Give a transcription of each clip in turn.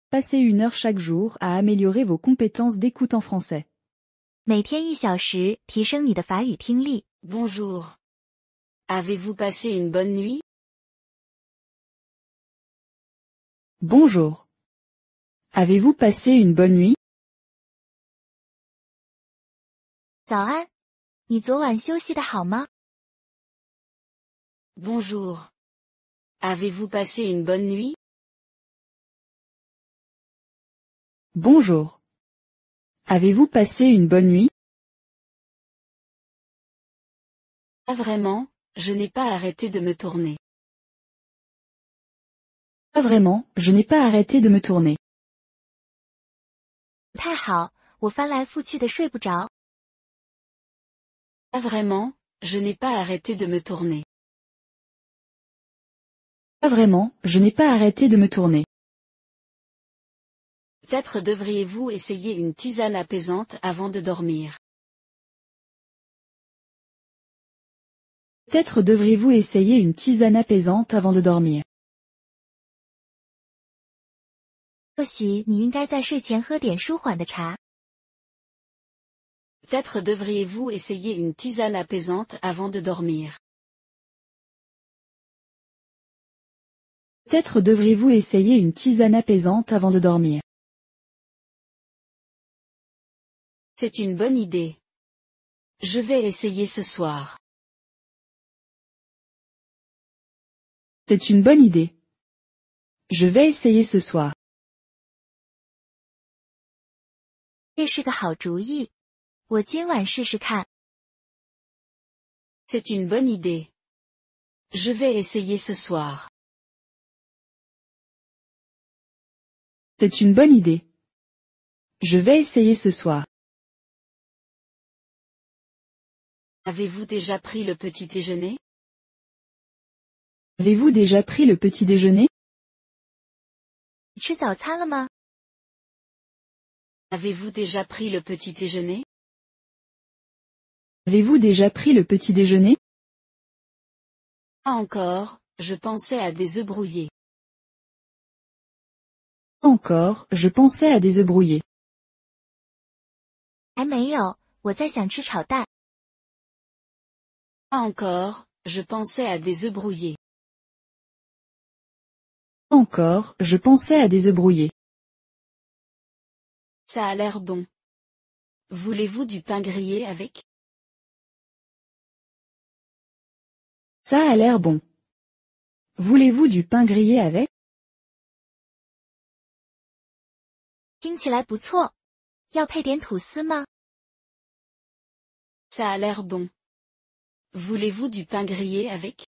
Passez 1 heure chaque jour à améliorer vos compétences d'écoute en français. 每天1小时，提升你的法语听力。 Bonjour. Avez-vous passé une bonne nuit? Bonjour. Avez-vous passé une bonne nuit? 早安，你昨晚休息得好吗？ Bonjour. Avez-vous passé une bonne nuit? Bonjour. Avez-vous passé une bonne nuit? Pas vraiment, je n'ai pas arrêté de me tourner. Pas vraiment, je n'ai pas arrêté de me tourner. 太好，我翻来覆去的睡不着。 Pas vraiment, je n'ai pas arrêté de me tourner. Pas vraiment, je n'ai pas arrêté de me tourner. Peut-être devriez-vous essayer une tisane apaisante avant de dormir. Peut-être devriez-vous essayer une tisane apaisante avant de dormir. 或许你应该在睡前喝点舒缓的茶。 Peut-être devriez-vous essayer une tisane apaisante avant de dormir. Peut-être devriez-vous essayer une tisane apaisante avant de dormir. C'est une bonne idée. Je vais essayer ce soir. C'est une bonne idée. Je vais essayer ce soir. 这是个好主意，我今晚试试看。 C'est une bonne idée. Je vais essayer ce soir. C'est une bonne idée. Je vais essayer ce soir. Avez-vous déjà pris le petit déjeuner? Avez-vous déjà pris le petit déjeuner? 你吃早餐了吗？ Avez-vous déjà pris le petit déjeuner? Avez-vous déjà pris le petit déjeuner? Pas encore, je pensais à des œufs brouillés. Encore, je pensais à des œufs brouillés. 还没有，我在想吃炒蛋。 Pas encore, je pensais à des œufs brouillés. Encore, je pensais à des œufs brouillés. Ça a l'air bon. Voulez-vous du pain grillé avec? Ça a l'air bon. Voulez-vous du pain grillé avec? 听起来不错，要配点吐司吗？ Ça a l'air bon. Voulez-vous du pain grillé avec?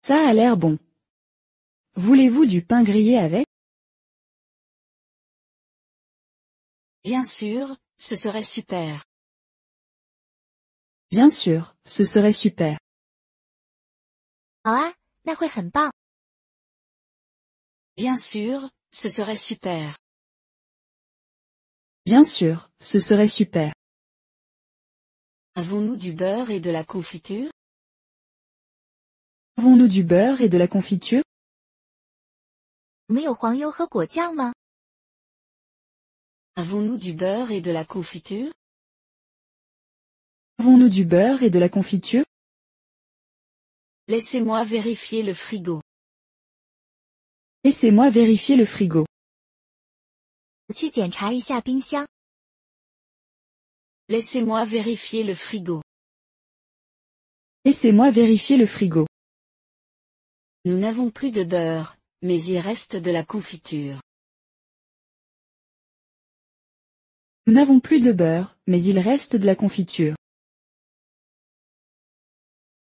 Ça a l'air bon. Voulez-vous du pain grillé avec? Bien sûr, ce serait super. Bien sûr, ce serait super. 好啊，那会很棒。 Bien sûr, ce serait super. Bien sûr, ce serait super. Avons-nous du beurre et de la confiture? Avons-nous du beurre et de la confiture? 我们有黄油和果酱吗？ Avons-nous du beurre et de la confiture? Avons-nous du beurre et de la confiture? Laissez-moi vérifier le frigo. Laissez-moi vérifier le frigo. 我去检查一下冰箱。 Laissez-moi vérifier le frigo. Laissez-moi vérifier le frigo. Nous n'avons plus de beurre, mais il reste de la confiture. Nous n'avons plus de beurre, mais il reste de la confiture.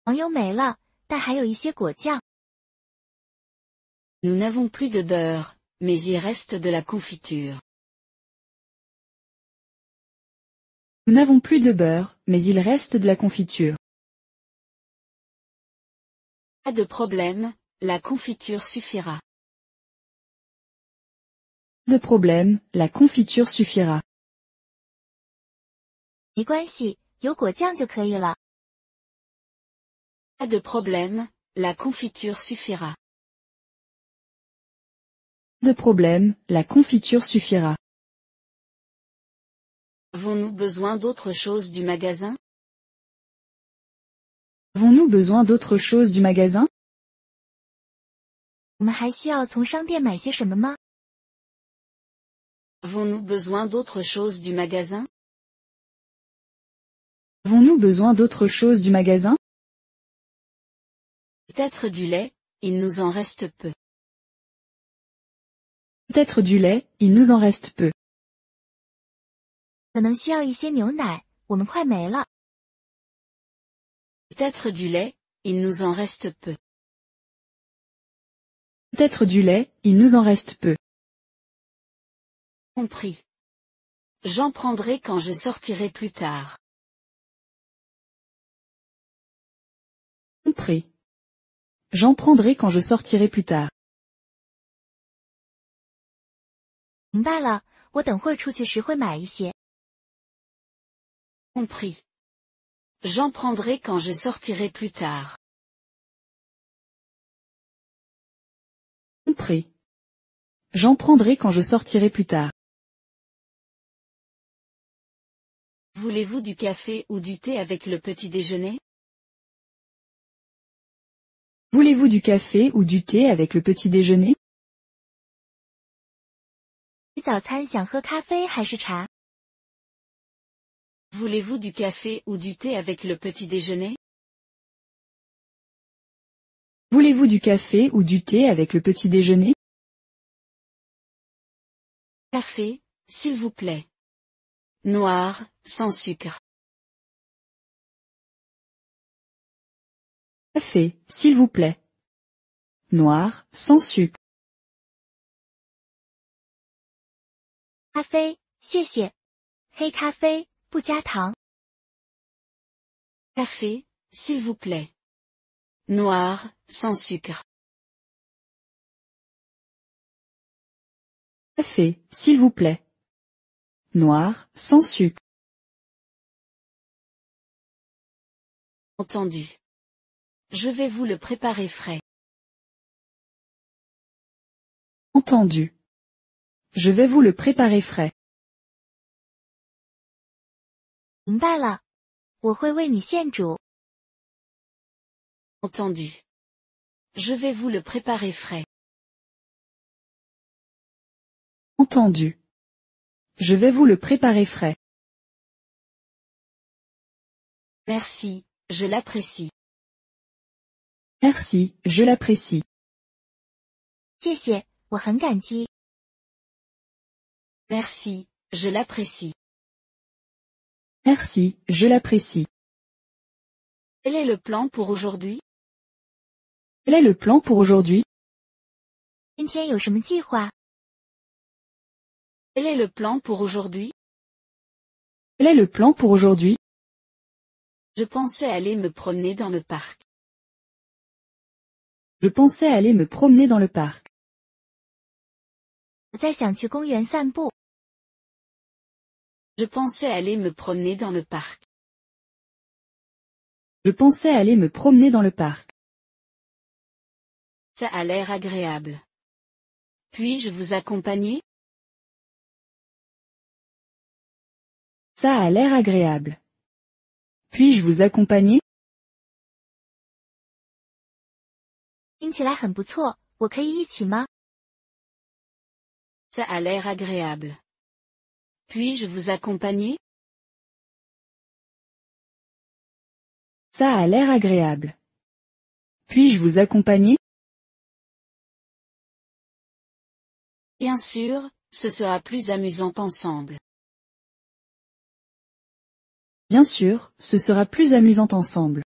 黄油没了，但还有一些果酱。 Nous n'avons plus de beurre, mais il reste de la confiture. Nous n'avons plus de beurre, mais il reste de la confiture. Pas de problème, la confiture suffira. Pas de problème, la confiture suffira. 没关系，有果酱就可以了。 Pas de problème, la confiture suffira. De problème, la confiture suffira. Avons-nous besoin d'autre chose du magasin? Avons-nous besoin d'autre chose du magasin? 我们还需要从商店买些什么吗？ Avons-nous besoin d'autre chose du magasin? Avons-nous besoin d'autre chose du magasin? Peut-être du lait, il nous en reste peu. Peut-être du lait, il nous en reste peu. 可能需要一些牛奶，我们快没了。 Peut-être du lait, il nous en reste peu. Peut-être du lait, il nous en reste peu. Compris. J'en prendrai quand je sortirai plus tard. Compris. J'en prendrai quand je sortirai plus tard. 明白了，我等会儿出去时会买一些。 Compris. J'en prendrai quand je sortirai plus tard. Compris. J'en prendrai quand je sortirai plus tard. Voulez-vous du café ou du thé avec le petit déjeuner? Voulez-vous du café ou du thé avec le petit déjeuner? 你早餐想喝咖啡还是茶？ Voulez-vous du café ou du thé avec le petit déjeuner? Voulez-vous du café ou du thé avec le petit déjeuner? Café, s'il vous plaît. Noir, sans sucre. Café, s'il vous plaît. Noir, sans sucre. 咖啡，谢谢。黑咖啡，不加糖。 Café, s'il vous plaît. Noir, sans sucre. Café, s'il vous plaît. Noir, sans sucre. Entendu. Je vais vous le préparer frais. Entendu. Je vais vous le préparer frais. 明白了，我会为你现煮。 Entendu. Je vais vous le préparer frais. Entendu. Je vais vous le préparer frais. Merci, je l'apprécie. Merci, je l'apprécie. 谢谢，我很感激。 Merci, je l'apprécie. Merci, je l'apprécie. Quel est le plan pour aujourd'hui? Quel est le plan pour aujourd'hui? 今天有什么计划？ Quel est le plan pour aujourd'hui? Quel est le plan pour aujourd'hui? Je pensais aller me promener dans le parc. Je pensais aller me promener dans le parc. 我在想去公园散步。 Je pensais aller me promener dans le parc. Je pensais aller me promener dans le parc. Ça a l'air agréable. Puis-je vous accompagner? Ça a l'air agréable. Puis-je vous accompagner? 听起来很不错，我可以一起吗？ Ça a l'air agréable. Puis-je vous accompagner? Ça a l'air agréable. Puis-je vous accompagner? Bien sûr, ce sera plus amusant ensemble. Bien sûr, ce sera plus amusant ensemble.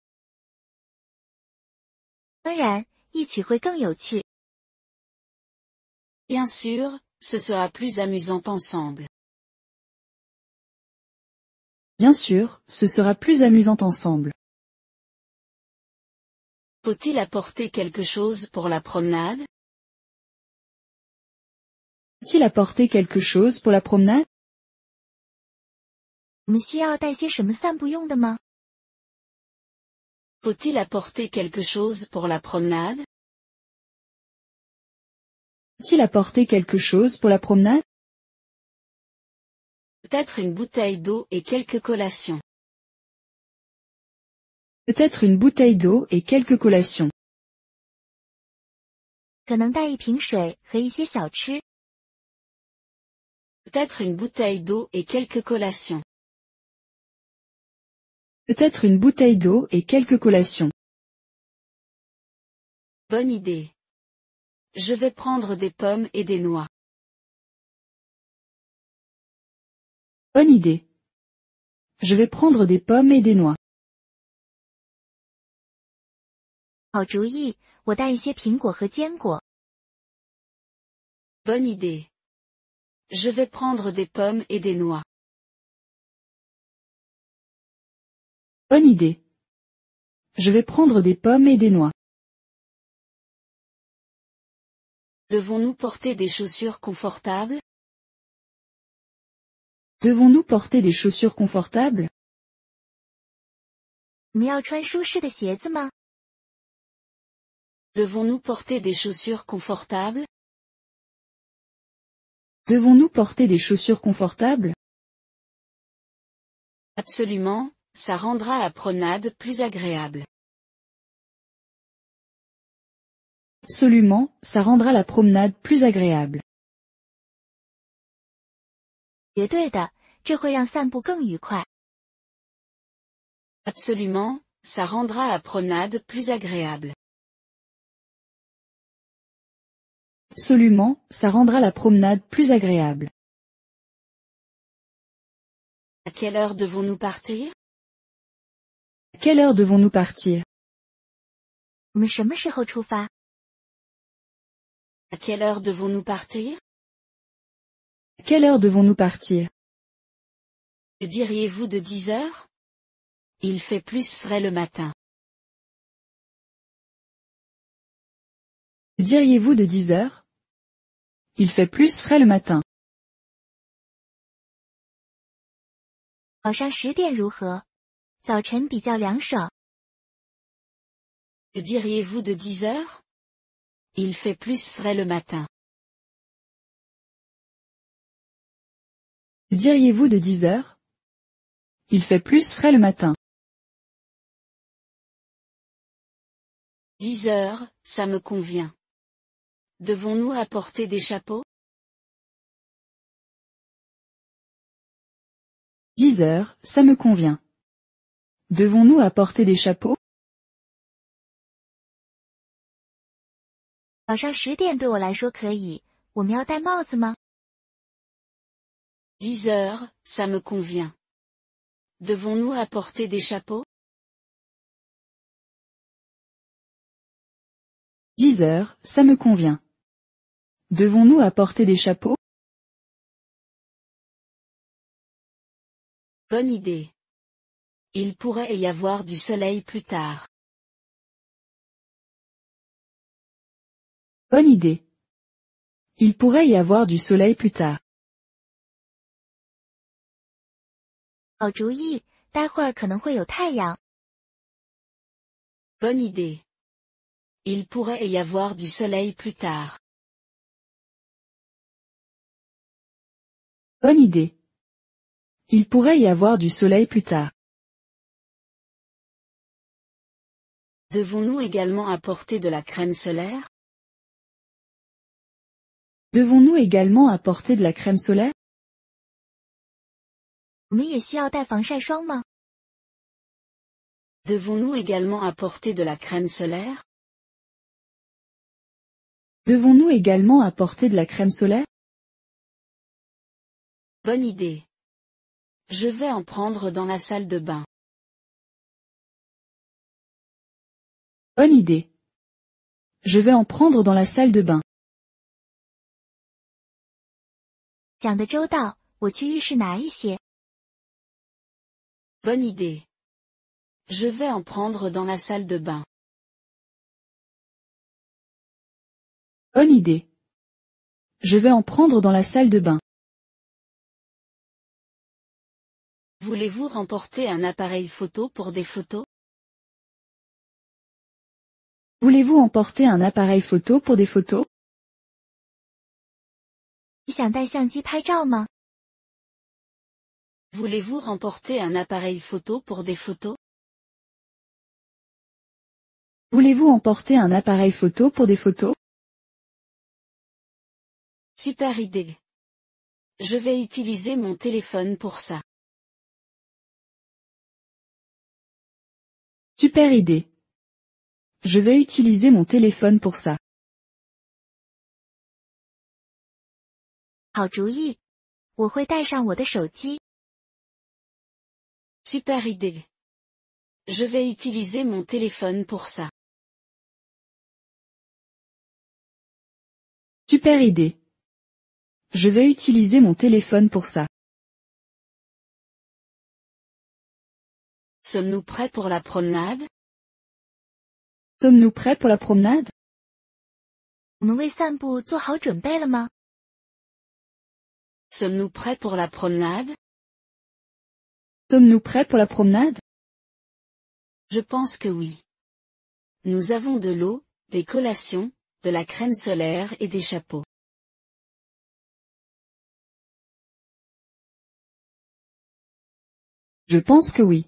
当然，一起会更有趣。 Bien sûr, ce sera plus amusant ensemble. Bien sûr, ce sera plus amusant ensemble. Faut-il apporter quelque chose pour la promenade? Faut-il apporter quelque chose pour la promenade? 我们需要带些什么散步用的吗？ Faut-il apporter quelque chose pour la promenade? A-t-il apporté quelque chose pour la promenade? Peut-être une bouteille d'eau et quelques collations. Peut-être une bouteille d'eau et quelques collations. 可能带一瓶水和一些小吃。 Peut-être une bouteille d'eau et quelques collations. Peut-être une bouteille d'eau et quelques collations. Bonne idée. Je vais prendre des pommes et des noix. Bonne idée. Je vais prendre des pommes et des noix. 好主意，我带一些苹果和坚果。 Bonne idée. Je vais prendre des pommes et des noix. Bonne idée. Je vais prendre des pommes et des noix. Devons-nous porter des chaussures confortables? Devons-nous porter des chaussures confortables? 你们要穿舒适的鞋子吗？ Devons-nous porter des chaussures confortables? Devons-nous porter des chaussures confortables? Absolument, ça rendra la promenade plus agréable. Absolument, ça rendra la promenade plus agréable. 绝对的，这会让散步更愉快。 Absolument, ça rendra la promenade plus agréable. Absolument, ça rendra la promenade plus agréable. À quelle heure devons-nous partir? À quelle heure devons-nous partir? 我们什么时候出发？ À quelle heure devons-nous partir? À quelle heure devons-nous partir? Que diriez-vous de 10 heures? Il fait plus frais le matin. Que diriez-vous de 10 heures? Il fait plus frais le matin. 早上10点如何？早晨比较凉爽。 Que diriez-vous de 10 heures? Il fait plus frais le matin. Que diriez-vous de 10 heures? Il fait plus frais le matin. 10 heures, ça me convient. Devons-nous apporter des chapeaux? 10 heures, ça me convient. Devons-nous apporter des chapeaux? 早上10点对我来说可以，我们要戴帽子吗？ 10 heures, ça me convient. Devons-nous apporter des chapeaux? 10 heures, ça me convient. Devons-nous apporter des chapeaux? Bonne idée. Il pourrait y avoir du soleil plus tard. Bonne idée. Il pourrait y avoir du soleil plus tard. 好主意，待会儿可能会有太阳。 Bonne idée. Il pourrait y avoir du soleil plus tard. Bonne idée. Il pourrait y avoir du soleil plus tard. Devons-nous également apporter de la crème solaire? Devons-nous également apporter de la crème solaire? 我们也需要带防晒霜吗？ Devons-nous également apporter de la crème solaire? Devons-nous également apporter de la crème solaire? Bonne idée. Je vais en prendre dans la salle de bain. Bonne idée. Je vais en prendre dans la salle de bain. 想得周到，我去浴室拿一些。 Bonne idée. Je vais en prendre dans la salle de bain. Bonne idée. Je vais en prendre dans la salle de bain. Voulez-vous remporter un appareil photo pour des photos? Voulez-vous emporter un appareil photo pour des photos? 你想带相机拍照吗？ Voulez-vous remporter un appareil photo pour des photos? Voulez-vous emporter un appareil photo pour des photos? Super idée. Je vais utiliser mon téléphone pour ça. Super idée. Je vais utiliser mon téléphone pour ça. 好主意，我会带上我的手机。 Super idée. Je vais utiliser mon téléphone pour ça. Super idée. Je vais utiliser mon téléphone pour ça. Sommes-nous prêts pour la promenade? Sommes-nous prêts pour la promenade? 我们为散步做好准备了吗？ Sommes-nous prêts pour la promenade? Sommes-nous prêts pour la promenade? Je pense que oui. Nous avons de l'eau, des collations, de la crème solaire et des chapeaux. Je pense que oui.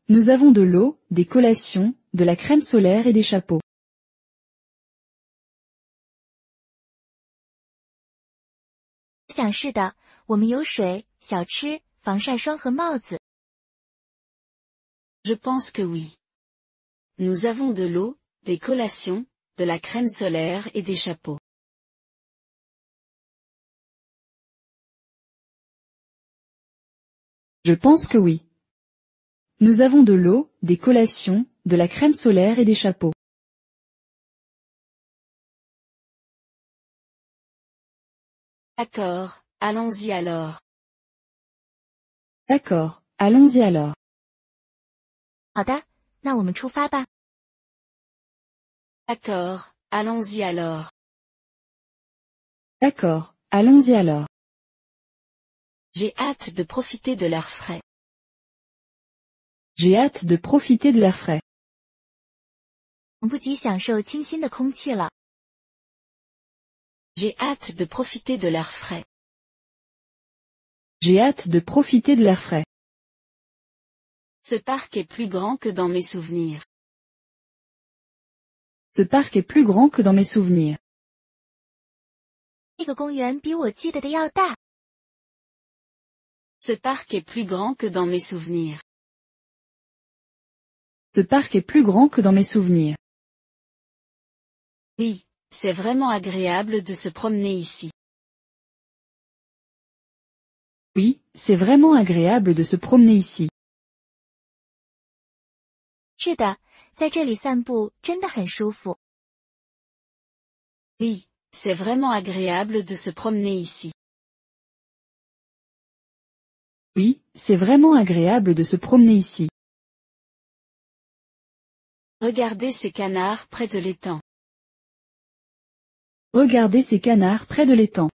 Nous avons de l'eau, des collations, de la crème solaire et des chapeaux. 想是的，我们有水、小吃、防晒霜和帽子。 Je pense que oui. Nous avons de l'eau, des collations, de la crème solaire et des chapeaux. Je pense que oui. Nous avons de l'eau, des collations, de la crème solaire et des chapeaux. 'D'accord, allons-y alors. D'accord, allons-y alors. 好的，那我们出发吧。 D'accord, allons-y alors. D'accord, allons-y alors. J'ai hâte de profiter de l'air frais. J'ai hâte de profiter de l'air frais. 等不及享受清新的空气了。 J'ai hâte de profiter de l'air frais. J'ai hâte de profiter de l'air frais. Ce parc est plus grand que dans mes souvenirs. Ce parc est plus grand que dans mes souvenirs. 这个公园比我记得的要大。 Ce parc est plus grand que dans mes souvenirs. Ce parc est plus grand que dans mes souvenirs. Oui, c'est vraiment agréable de se promener ici. Oui, c'est vraiment agréable de se promener ici. 是的，在这里散步真的很舒服。 Oui, c'est vraiment agréable de se promener ici. Oui, c'est vraiment agréable de se promener ici. Regardez ces canards près de l'étang. Regardez ces canards près de l'étang.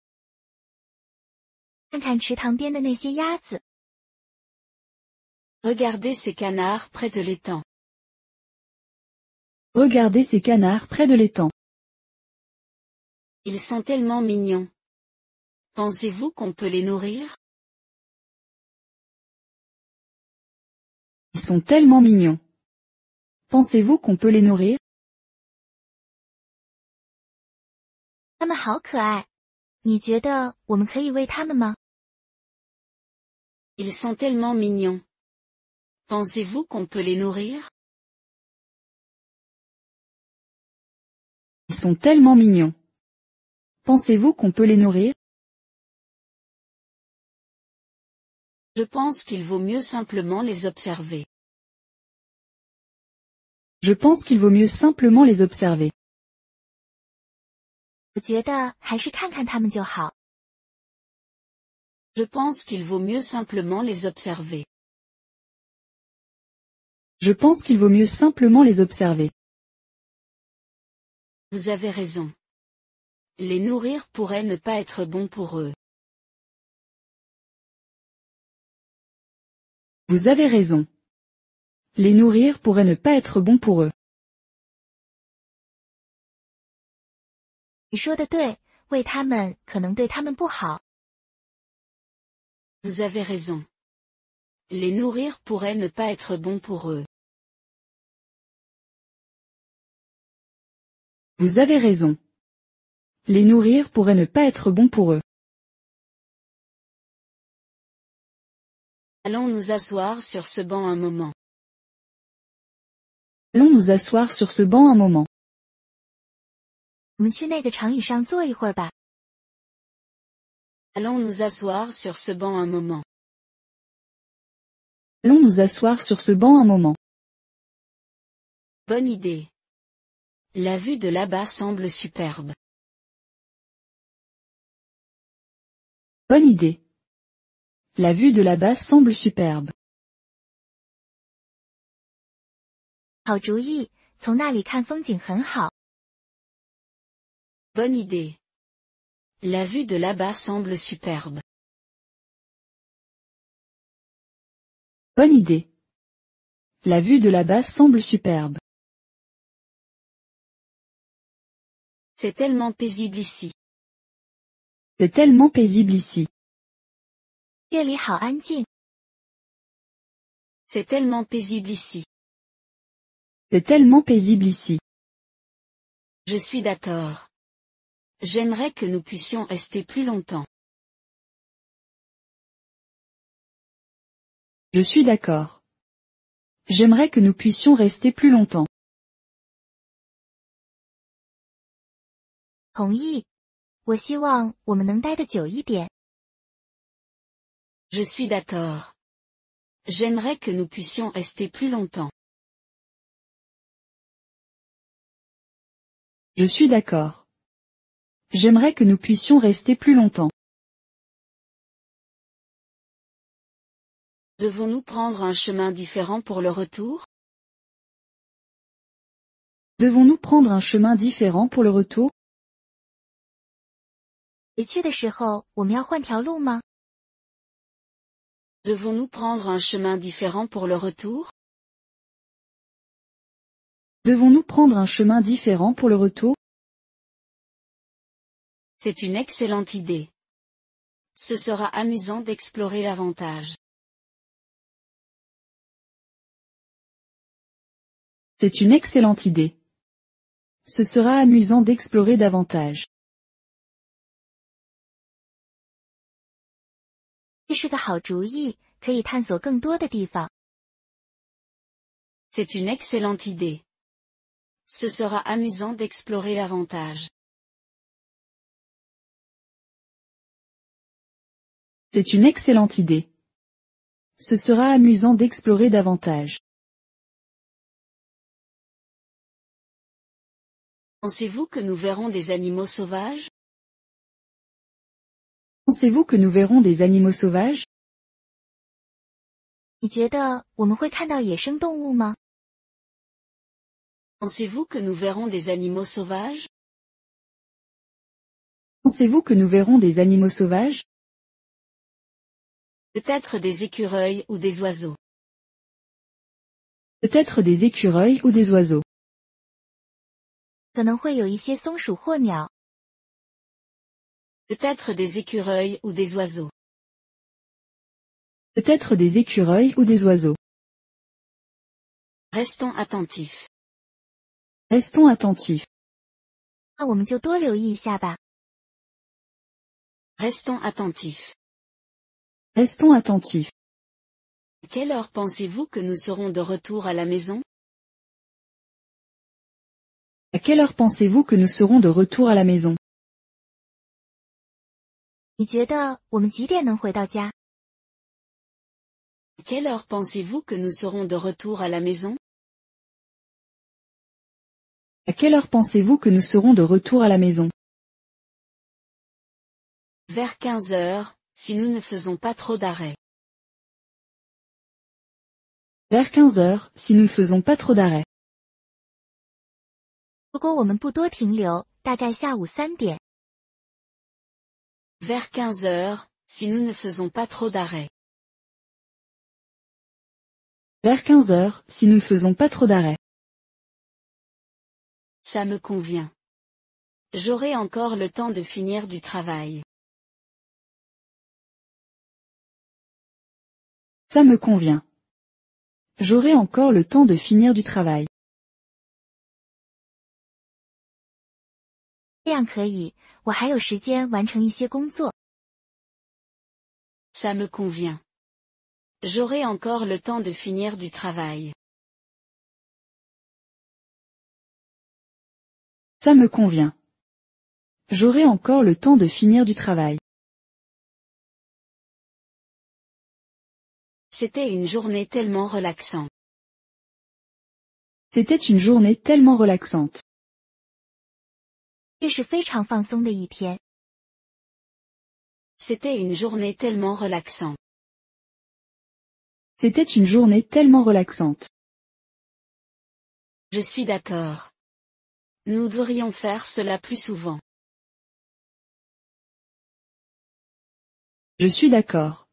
看看池塘边的那些鸭子。 Regardez ces canards près de l'étang. Regardez ces canards près de l'étang. Ils sont tellement mignons. Pensez-vous qu'on peut les nourrir? Ils sont tellement mignons. Pensez-vous qu'on peut les nourrir? 它们好可爱。你觉得我们可以喂它们吗？ Ils sont tellement mignons. Pensez-vous qu'on peut les nourrir? Ils sont tellement mignons. Pensez-vous qu'on peut les nourrir? Je pense qu'il vaut mieux simplement les observer. Je pense qu'il vaut mieux simplement les observer. 我觉得还是看看它们就好。 Je pense qu'il vaut mieux simplement les observer. Je pense qu'il vaut mieux simplement les observer. Vous avez raison. Les nourrir pourrait ne pas être bon pour eux. Vous avez raison. Les nourrir pourrait ne pas être bon pour eux. 你说的对，喂它们可能对它们不好。Vous avez raison. Les nourrir pourrait ne pas être bon pour eux. Vous avez raison. Les nourrir pourrait ne pas être bon pour eux. Allons nous asseoir sur ce banc un moment. Allons nous asseoir sur ce banc un moment. 我们去那个长椅上坐一会儿吧。Allons nous asseoir sur ce banc un moment. Allons nous asseoir sur ce banc un moment. Bonne idée. La vue de là-bas semble superbe. Bonne idée. La vue de là-bas semble superbe. 好主意，从那里看风景很好。Bonne idée. La vue de là-bas semble superbe. Bonne idée. La vue de là-bas semble superbe. C'est tellement paisible ici. C'est tellement paisible ici. 这里好安静。C'est tellement paisible ici. C'est tellement paisible ici. Je suis d'accord. J'aimerais que nous puissions rester plus longtemps. Je suis d'accord. J'aimerais que nous puissions rester plus longtemps. 同意。我希望我们能待得久一点。Je suis d'accord. J'aimerais que nous puissions rester plus longtemps. Je suis d'accord. J'aimerais que nous puissions rester plus longtemps. Devons-nous prendre un chemin différent pour le retour? Devons-nous prendre un chemin différent pour le retour? 回去的时候，我们要换条路吗？ Devons-nous prendre un chemin différent pour le retour? Devons-nous prendre un chemin différent pour le retour? C'est une excellente idée. Ce sera amusant d'explorer davantage. C'est une excellente idée. Ce sera amusant d'explorer davantage. 这是个好主意，可以探索更多的地方。C'est une excellente idée. Ce sera amusant d'explorer davantage. C'est une excellente idée. Ce sera amusant d'explorer davantage. Pensez-vous que nous verrons des animaux sauvages? Pensez-vous que nous verrons des animaux sauvages? 你觉得我们会看到野生动物吗？ Pensez-vous que nous verrons des animaux sauvages? Pensez-vous que nous verrons des animaux sauvages? Peut-être des écureuils ou des oiseaux. Peut-être des écureuils ou des oiseaux. 可能会有一些松鼠或鸟。Peut-être des écureuils ou des oiseaux. Peut-être des écureuils ou des oiseaux. Restons attentifs. Restons attentifs. 那我们就多留意一下吧。Restons attentifs. Restons attentifs. Quelle heure pensez-vous que nous serons de retour à la maison? À quelle heure pensez-vous que nous serons de retour à la maison? 你觉得我们几点能回到家？ Quelle heure pensez-vous que nous serons de retour à la maison? À quelle heure pensez-vous que nous serons de retour à la maison? Vers 15 heures, si nous ne faisons pas trop d'arrêts. Vers 15 heures, si nous ne faisons pas trop d'arrêts. 如果我们不多停留，大概下午3点。 Vers 15 heures, si nous ne faisons pas trop d'arrêts. Vers 15 heures, si nous ne faisons pas trop d'arrêts. Ça me convient. J'aurai encore le temps de finir du travail. Ça me convient. J'aurai encore le temps de finir du travail. 这样可以，我还有时间完成一些工作。Ça me convient. J'aurai encore le temps de finir du travail. Ça me convient. J'aurai encore le temps de finir du travail. C'était une journée tellement relaxante. C'était une journée tellement relaxante. 这是非常放松的一天。C'était une journée tellement relaxante. C'était une journée tellement relaxante. Je suis d'accord. Nous devrions faire cela plus souvent. Je suis d'accord.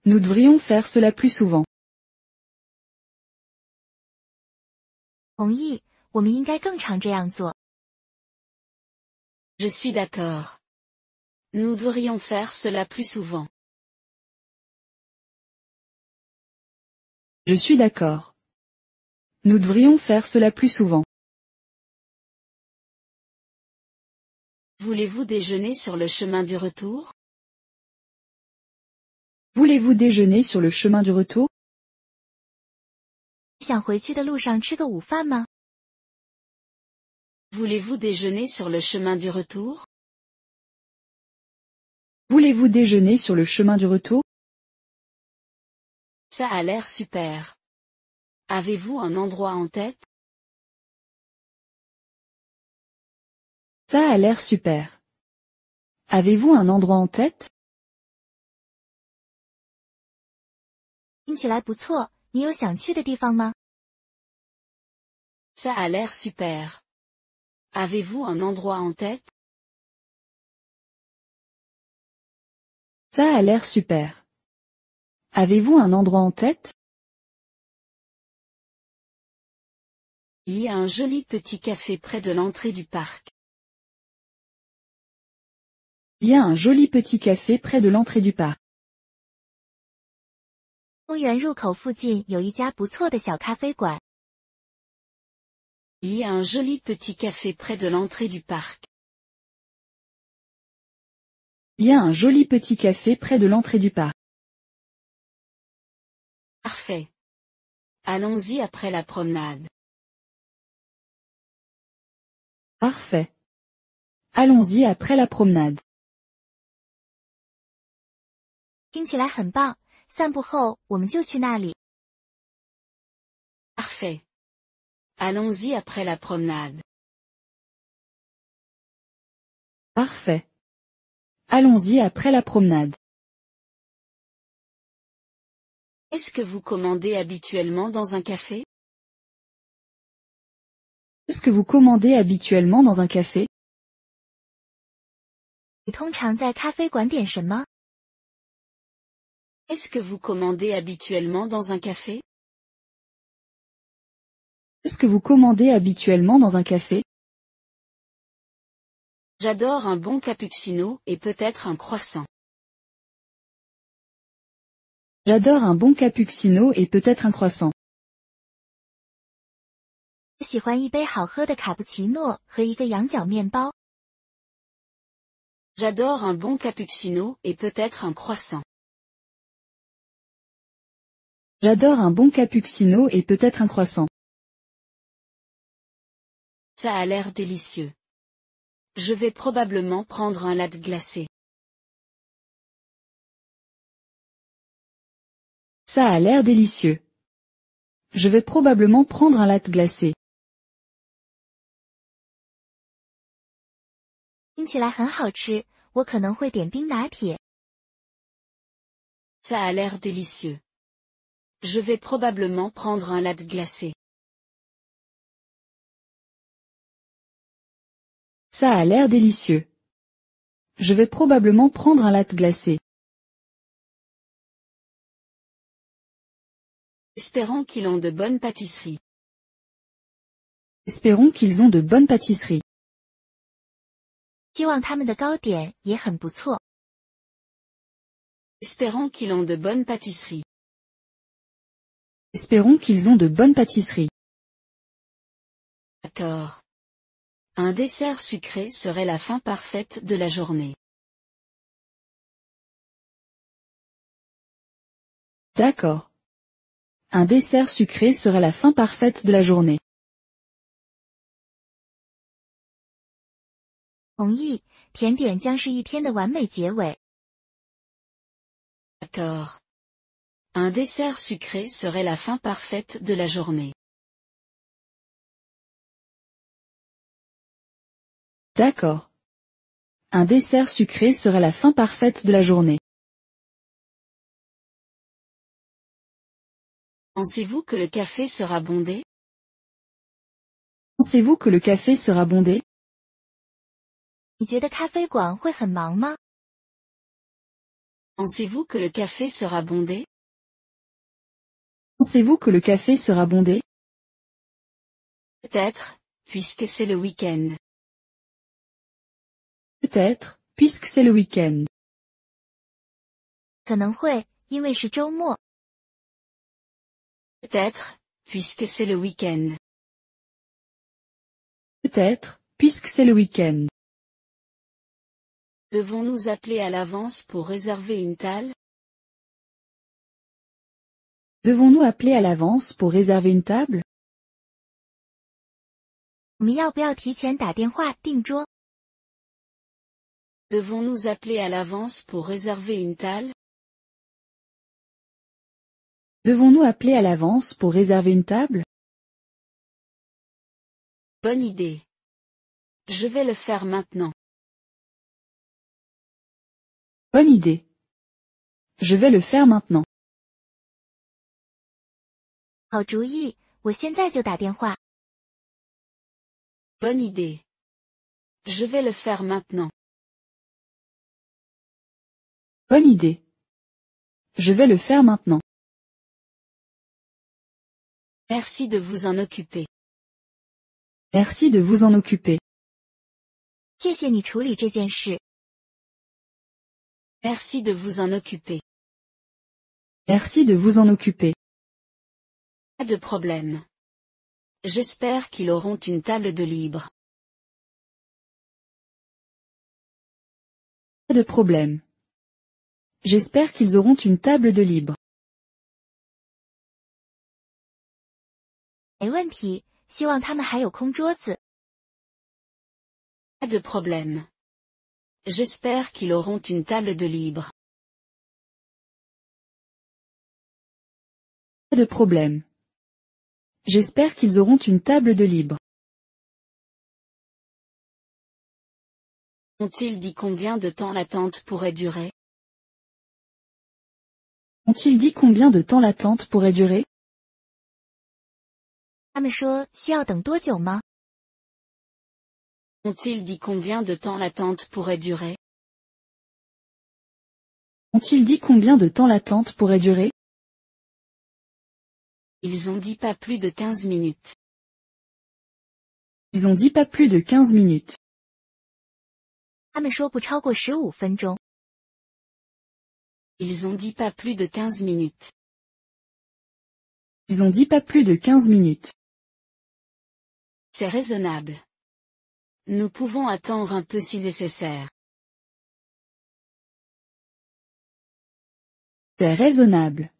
Nous devrions faire cela plus souvent. 同意，我们应该更常这样做。Je suis d'accord. Nous devrions faire cela plus souvent. Je suis d'accord. Nous devrions faire cela plus souvent. Voulez-vous déjeuner sur le chemin du retour? Voulez-vous déjeuner sur le chemin du retour? 想回去的路上吃个午饭吗？ Voulez-vous déjeuner sur le chemin du retour? Voulez-vous déjeuner sur le chemin du retour? Ça a l'air super. Avez-vous un endroit en tête? Ça a l'air super. Avez-vous un endroit en tête? 听起来不错，你有想去的地方吗？ Ça a l'air super. Avez-vous un endroit en tête? Ça a l'air super. Avez-vous un endroit en tête? Il y a un joli petit café près de l'entrée du parc. Il y a un joli petit café près de l'entrée du parc. 公园入口附近有一家不错的小咖啡馆。Il y a un joli petit café près de l'entrée du parc. Il y a un joli petit café près de l'entrée du parc. Parfait. Allons-y après la promenade. Parfait. Allons-y après la promenade. 听起来很棒，散步后我们就去那里。 Parfait. Allons-y après la promenade. Parfait. Allons-y après la promenade. Est-ce que vous commandez habituellement dans un café? Est-ce que vous commandez habituellement dans un café? 你通常在咖啡馆点什么？ Est-ce que vous commandez habituellement dans un café? Est-ce que vous commandez habituellement dans un café? J'adore un bon cappuccino et peut-être un croissant. J'adore un bon cappuccino et peut-être un croissant. 喜欢一杯好喝的卡布奇诺和一个羊角面包。 J'adore un bon cappuccino et peut-être un croissant. J'adore un bon cappuccino et peut-être un croissant. Ça a l'air délicieux. Je vais probablement prendre un latte glacé. Ça a l'air délicieux. Je vais probablement prendre un latte glacé. 听起来很好吃，我可能会点冰拿铁。 Ça a l'air délicieux. Je vais probablement prendre un latte glacé. Ça a l'air délicieux. Je vais probablement prendre un latte glacé. Espérons qu'ils ont de bonnes pâtisseries. Espérons qu'ils ont de bonnes pâtisseries. 希望他们的糕点也很不错。Espérons qu'ils ont de bonnes pâtisseries. Espérons qu'ils ont de bonnes pâtisseries. D'accord. Un dessert sucré serait la fin parfaite de la journée. D'accord. Un dessert sucré serait la fin parfaite de la journée. 同意，甜点将是一天的完美结尾。D'accord. Un dessert sucré serait la fin parfaite de la journée. D'accord. Un dessert sucré serait la fin parfaite de la journée. Pensez-vous que le café sera bondé? Pensez-vous que le café sera bondé? 你觉得咖啡馆会很忙吗？ Pensez-vous que le café sera bondé? Pensez-vous que le café sera bondé? Peut-être, puisque c'est le week-end. Peut-être, puisque c'est le week-end. 可能会，因为是周末。Peut-être, puisque c'est le week-end. Peut-être, puisque c'est le week-end. Devons-nous appeler à l'avance pour réserver une table? Devons-nous appeler à l'avance pour réserver une table? 我们要不要提前打电话订桌？ Devons-nous appeler à l'avance pour réserver une table? Devons-nous appeler à l'avance pour réserver une table? Bonne idée. Je vais le faire maintenant. Bonne idée. Je vais le faire maintenant. 好主意，我现在就打电话。 Bonne idée. Je vais le faire maintenant. Bonne idée. Je vais le faire maintenant. Merci de vous en occuper. Merci de vous en occuper. 谢谢你处理这件事。 Merci de vous en occuper. Merci de vous en occuper. Pas de problème. J'espère qu'ils auront une table de libre. Pas de problème. J'espère qu'ils auront une table de libre. 没问题，希望他们还有空桌子。 Pas de problème. J'espère qu'ils auront une table de libre. Pas de problème. J'espère qu'ils auront une table de libre. Ont-ils dit combien de temps l'attente pourrait durer? Ont-ils dit combien de temps l'attente pourrait durer? 他们说需要等多久吗？ Ont-ils dit combien de temps l'attente pourrait durer? Ont-ils dit combien de temps l'attente pourrait durer? Ils ont dit pas plus de 15 minutes. Ils ont dit pas plus de 15 minutes. 他们说不超过15分钟。 Ils ont dit pas plus de 15 minutes. Ils ont dit pas plus de 15 minutes. C'est raisonnable. Nous pouvons attendre un peu si nécessaire. C'est raisonnable.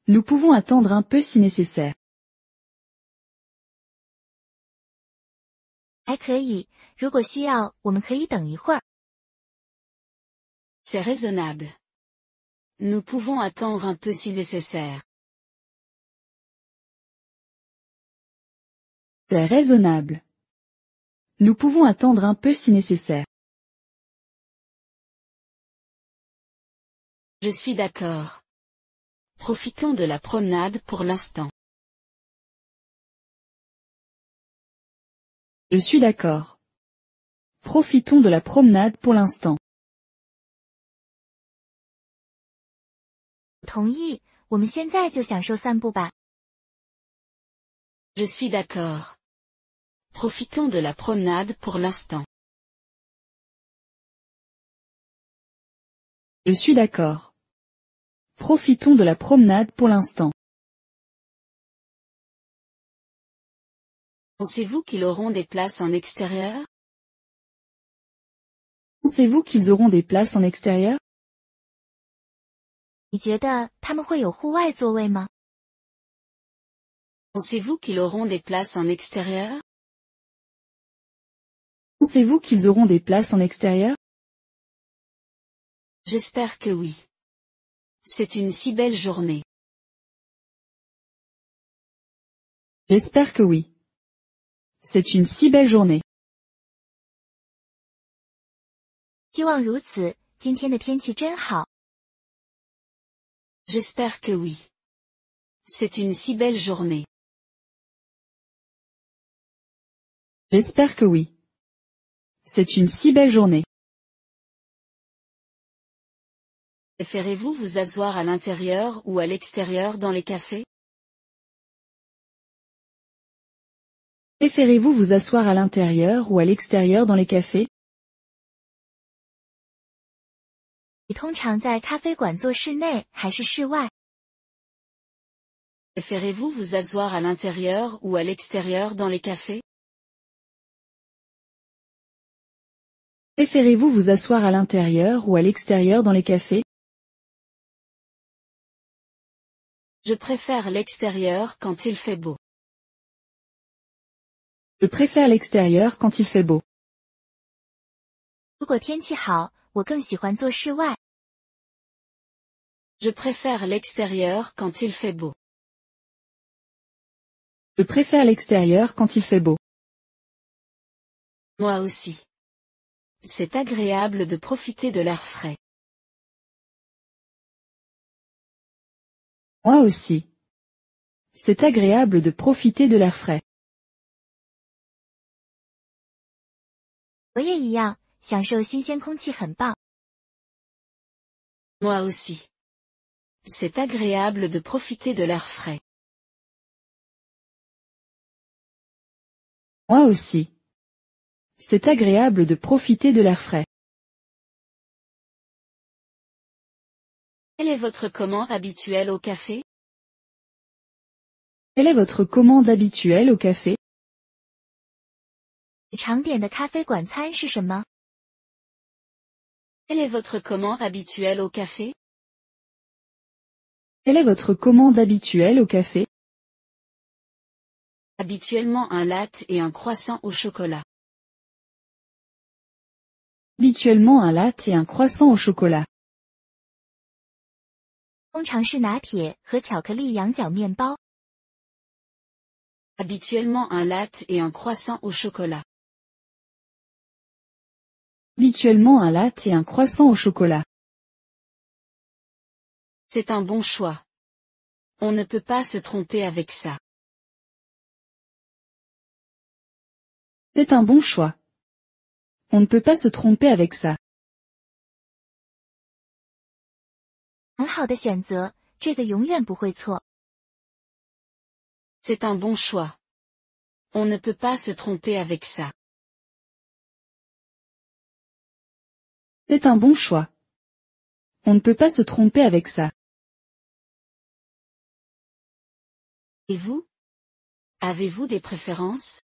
Nous pouvons attendre un peu si nécessaire. 还可以，如果需要，我们可以等一会儿。 C'est raisonnable. Nous pouvons attendre un peu si nécessaire. C'est raisonnable. Nous pouvons attendre un peu si nécessaire. Je suis d'accord. Profitons de la promenade pour l'instant. Je suis d'accord. Profitons de la promenade pour l'instant. 同意，我们现在就享受散步吧。 Je suis d'accord. Profitons de la promenade pour l'instant. Je suis d'accord. Profitons de la promenade pour l'instant. Pensez-vous qu'ils auront des places en extérieur? Pensez-vous qu'ils auront des places en extérieur? 你觉得他们会有户外座位吗？ Pensez-vous qu'ils auront des places en extérieur? Pensez-vous qu'ils auront des places en extérieur? J'espère que oui. C'est une si belle journée. J'espère que oui. C'est une si belle journée. 希望如此，今天的天气真好。 J'espère que oui. C'est une si belle journée. J'espère que oui. C'est une si belle journée. Préférez-vous vous asseoir à l'intérieur ou à l'extérieur dans les cafés? Préférez-vous vous asseoir à l'intérieur ou à l'extérieur dans les cafés? 你通常在咖啡馆坐室内还是室外？ Préférez-vous vous asseoir à l'intérieur ou à l'extérieur dans les cafés? Préférez-vous vous asseoir à l'intérieur ou à l'extérieur dans les cafés? Je préfère l'extérieur quand il fait beau. Je préfère l'extérieur quand il fait beau. 如果天气好，我更喜欢坐室外。 Je préfère l'extérieur quand il fait beau. Je préfère l'extérieur quand il fait beau. Moi aussi. C'est agréable de profiter de l'air frais. Moi aussi. C'est agréable de profiter de l'air frais. 我也一样，享受新鲜空气很棒。 Moi aussi. C'est agréable de profiter de l'air frais. Moi aussi. C'est agréable de profiter de l'air frais. Quelle est votre commande habituelle au café? Quelle est votre commande habituelle au café? 你常点的咖啡馆餐是什么？ Quelle est votre commande habituelle au café? Quelle est votre commande habituelle au café? Habituellement un latte et un croissant au chocolat. Habituellement un latte et un croissant au chocolat. 通常是拿铁和巧克力羊角面包。 Habituellement un latte et un croissant au chocolat. Habituellement un latte et un croissant au chocolat. C'est un bon choix. On ne peut pas se tromper avec ça. C'est un bon choix. On ne peut pas se tromper avec ça. 很好的选择，这个永远不会错。 C'est un bon choix. On ne peut pas se tromper avec ça. C'est un bon choix. On ne peut pas se tromper avec ça. Et vous? Avez-vous des préférences?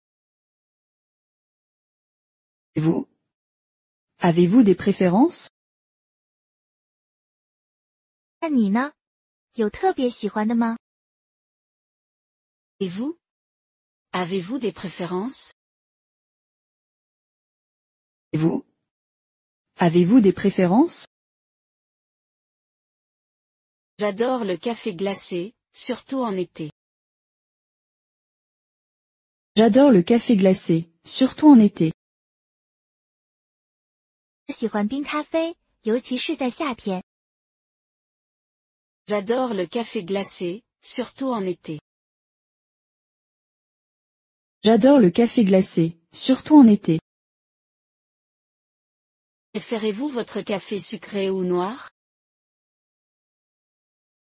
Et vous? Avez-vous des préférences? 那你呢？有特别喜欢的吗？ Et vous? Avez-vous des préférences? Et vous? Avez-vous des préférences? J'adore le café glacé, surtout en été. J'adore le café glacé, surtout en été. 喜欢冰咖啡，尤其是在夏天。 J'adore le café glacé, surtout en été. J'adore le café glacé, surtout en été. Préférez-vous votre café sucré ou noir?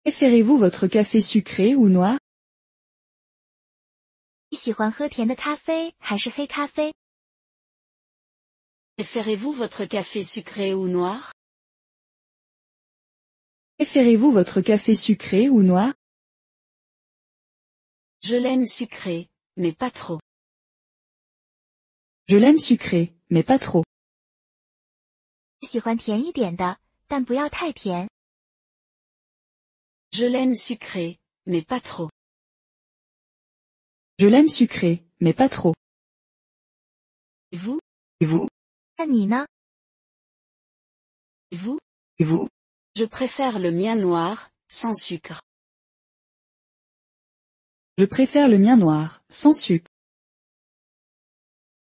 Préférez-vous votre café sucré ou noir? 你喜欢喝甜的咖啡还是黑咖啡？ Préférez-vous votre café sucré ou noir? Préférez-vous votre café sucré ou noir? Je l'aime sucré, mais pas trop. Je l'aime sucré, mais pas trop. 喜欢甜一点的，但不要太甜。Je l'aime sucré, mais pas trop. Je l'aime sucré, mais pas trop. Et vous? Et vous? 那你呢？ Et vous? Et vous? Je préfère le mien noir, sans sucre. Je préfère le mien noir, sans sucre.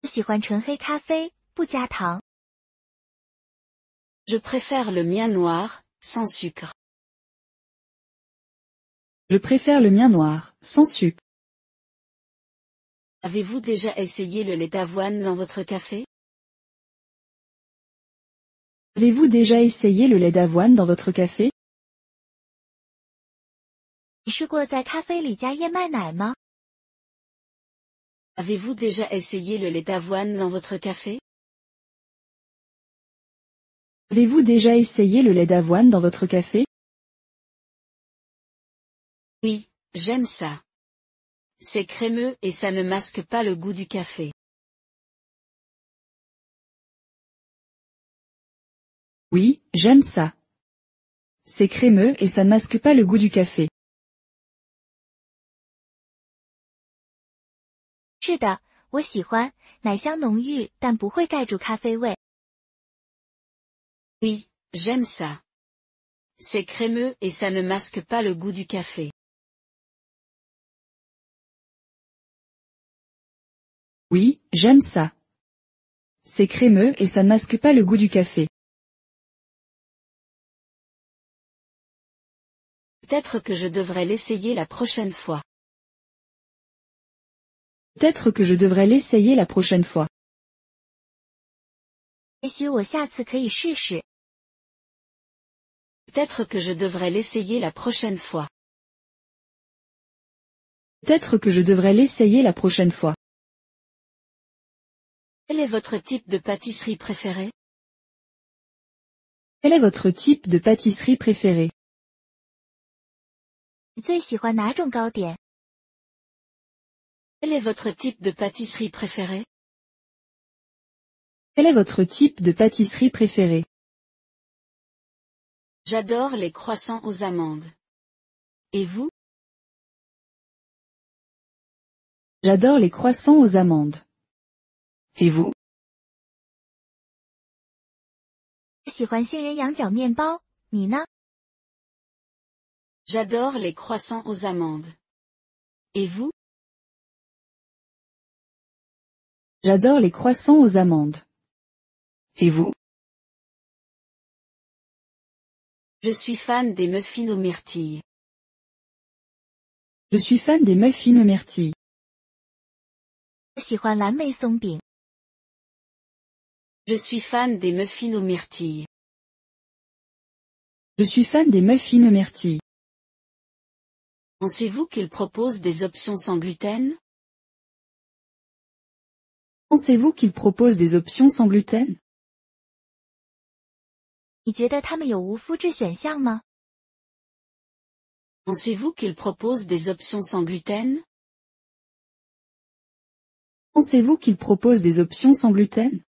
喜欢纯黑咖啡，不加糖。Je préfère le mien noir, sans sucre. Je préfère le mien noir, sans sucre. Avez-vous déjà essayé le lait d'avoine dans votre café? Avez-vous déjà essayé le lait d'avoine dans votre café? 你试过在咖啡里加燕麦奶吗？ Avez-vous déjà essayé le lait d'avoine dans votre café? Avez-vous déjà essayé le lait d'avoine dans votre café? Oui, j'aime ça. C'est crémeux et ça ne masque pas le goût du café. Oui, j'aime ça. C'est crémeux et ça ne masque pas le goût du café. 是的，我喜欢，奶香浓郁但不会盖住咖啡味。 Oui, j'aime ça. C'est crémeux et ça ne masque pas le goût du café. Oui, j'aime ça. C'est crémeux et ça ne masque pas le goût du café. Peut-être que je devrais l'essayer la prochaine fois. Peut-être que je devrais l'essayer la prochaine fois. 也许我下次可以试试。 Peut-être que je devrais l'essayer la prochaine fois. Peut-être que je devrais l'essayer la prochaine fois. Quel est votre type de pâtisserie préféré? Quel est votre type de pâtisserie préféré? 你最喜欢哪种糕点？ Quel est votre type de pâtisserie préféré? Quel est votre type de pâtisserie préféré? J'adore les croissants aux amandes. Et vous? J'adore les croissants aux amandes. Et vous? 喜欢杏仁羊角面包，你呢？ J'adore les croissants aux amandes. Et vous? J'adore les croissants aux amandes. Et vous? Je suis fan des muffins aux myrtilles. Je suis fan des muffins aux myrtilles. 喜欢蓝莓松饼。 Je suis fan des muffins aux myrtilles. Je suis fan des muffins aux myrtilles. Pensez-vous qu'ils proposent des options sans gluten? Pensez-vous qu'ils proposent des options sans gluten? 你觉得他们有无麸质选项吗？ Pensez-vous qu'ils proposent des options sans gluten? Pensez-vous qu'ils proposent des options sans gluten?